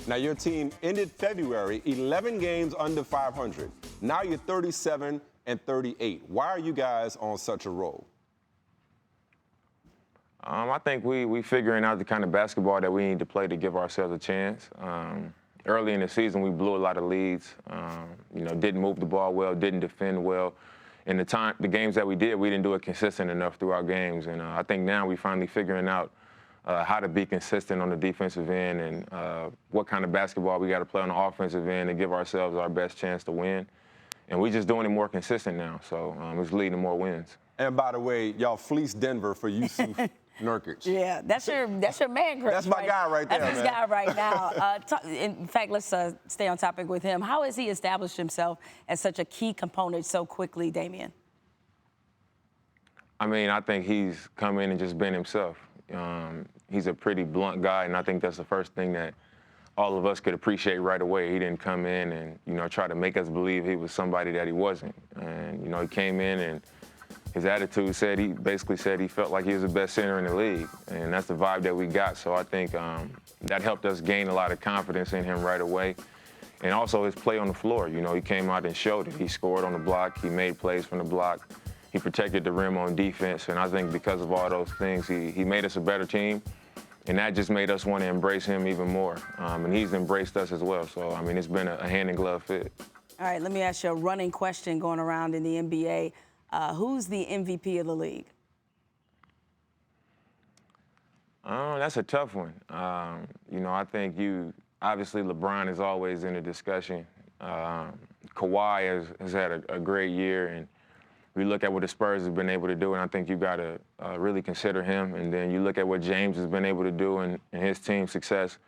Now, your team ended February 11 games under 500. Now you're 37 and 38. Why are you guys on such a roll? I think we figuring out the kind of basketball that we need to play to give ourselves a chance. Early in the season, we blew a lot of leads. Didn't move the ball well, didn't defend well. And the games that we did, we didn't do it consistent enough through our games. And I think now we finally figuring out how to be consistent on the defensive end and what kind of basketball we got to play on the offensive end to give ourselves our best chance to win. And we're just doing it more consistent now, so it's leading to more wins. And by the way, y'all fleeced Denver for Jusuf Nurkic. Yeah, that's your man crush. That's my guy right there, That's his guy right now. In fact, let's stay on topic with him. How has he established himself as such a key component so quickly, Damian? I mean, I think he's come in and just been himself. He's a pretty blunt guy, and I think that's the first thing that all of us could appreciate right away. He didn't come in and, try to make us believe he was somebody that he wasn't. And, he came in and his attitude basically said he felt like he was the best center in the league. And that's the vibe that we got. So I think that helped us gain a lot of confidence in him right away. And also his play on the floor. He came out and showed it. He scored on the block. He made plays from the block. He protected the rim on defense. And I think because of all those things, he made us a better team. And that just made us want to embrace him even more. And he's embraced us as well. So, I mean, it's been a hand-in-glove fit. All right, let me ask you a running question going around in the NBA. Who's the MVP of the league? That's a tough one. I think obviously LeBron is always in the discussion. Kawhi has had a great year, and we look at what the Spurs have been able to do, and I think you got to really consider him. And then you look at what James has been able to do and his team's success,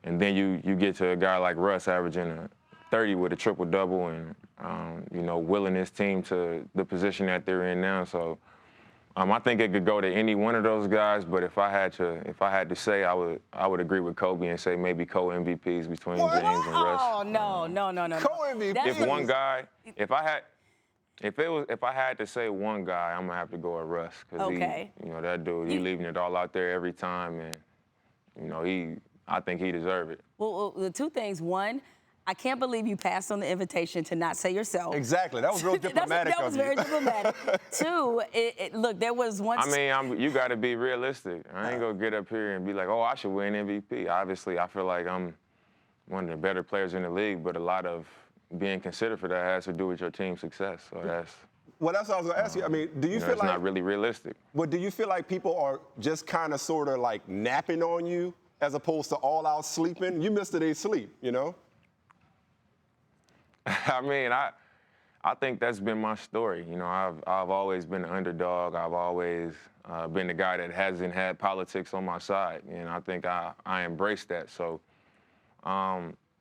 and then you get to a guy like Russ averaging 30 with a triple-double and, willing his team to the position that they're in now. So I think it could go to any one of those guys, but if I had to say, I would agree with Kobe and say maybe co-MVPs between James and Russ. Oh, no. Co-MVP. If one guy, if I had to say one guy, I'm gonna have to go with Russ, because that dude, he leaving it all out there every time, and I think he deserved it. Well, the two things. One, I can't believe you passed on the invitation to not say yourself. Exactly, that was real diplomatic. That was very diplomatic. Two, look, there was one. I mean, you got to be realistic. I ain't gonna get up here and be like, oh, I should win MVP. Obviously, I feel like I'm one of the better players in the league, but a lot of being considered for that has to do with your team's success. So that's. Well, that's what I was going to ask you. I mean, do you feel like. It's not really realistic. Well, do you feel like people are just kind of sort of like napping on you as opposed to all out sleeping? You missed a day's sleep, I mean, I think that's been my story. I've always been an underdog. I've always been the guy that hasn't had politics on my side, and I think I embraced that. So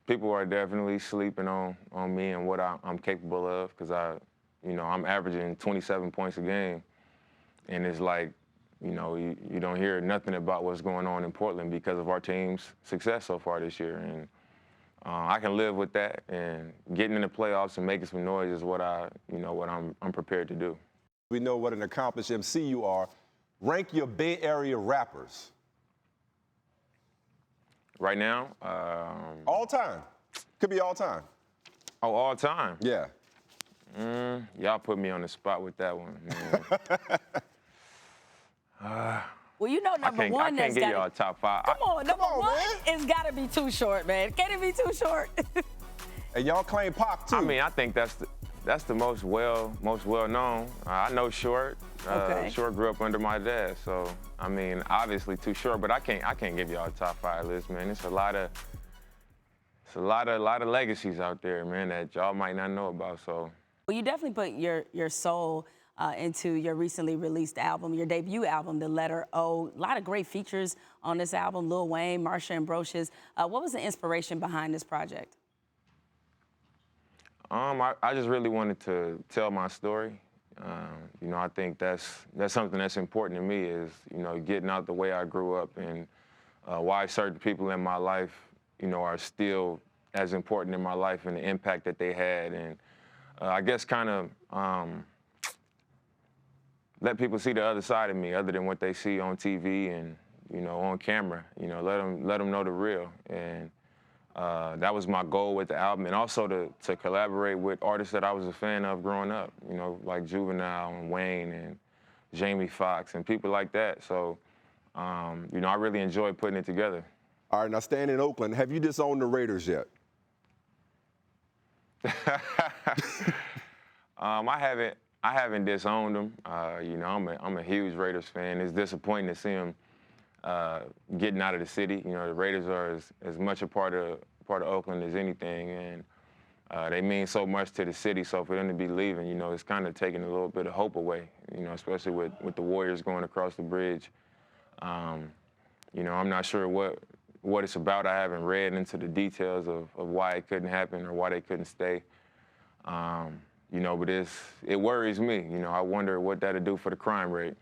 people are definitely sleeping on me and what I'm capable of, because I'm averaging 27 points a game, and it's like, you don't hear nothing about what's going on in Portland because of our team's success so far this year. And I can live with that, and getting in the playoffs and making some noise is what I'm prepared to do. We know what an accomplished MC you are. Rank your Bay Area rappers. Right now? All time. Could be all time. Oh, all time? Yeah. Y'all put me on the spot with that one, man. Well, number one. I can't give y'all a top five. Come on, number one, it's got to be too short, man. Can it be too short? And y'all claim Pop too. I mean, I think that's the most well known. I know Short. Okay. Short grew up under my dad, so I mean, obviously too short. But I can't give y'all a top five list, man. It's a lot of legacies out there, man, that y'all might not know about. So. Well, you definitely put your soul into your recently released album, your debut album, The Letter O. A lot of great features on this album, Lil Wayne, Marsha Ambrosius. What was the inspiration behind this project? I just really wanted to tell my story. I think that's something that's important to me is, getting out the way I grew up and why certain people in my life, are still as important in my life and the impact that they had. And I guess kind of let people see the other side of me, other than what they see on TV and on camera. Let them know the real. And that was my goal with the album, and also to collaborate with artists that I was a fan of growing up, you know, like Juvenile and Wayne and Jamie Foxx and people like that. So, you know, I really enjoyed putting it together. All right, now staying in Oakland, have you disowned the Raiders yet? I haven't disowned them. You know, I'm a huge Raiders fan. It's disappointing to see them getting out of the city. You know, the Raiders are as much a part of Oakland as anything, and they mean so much to the city. So for them to be leaving, you know, it's kind of taking a little bit of hope away. You know, especially with the Warriors going across the bridge. You know, I'm not sure what it's about. I haven't read into the details of why it couldn't happen or why they couldn't stay. You know, but it worries me. You know, I wonder what that'll do for the crime rate.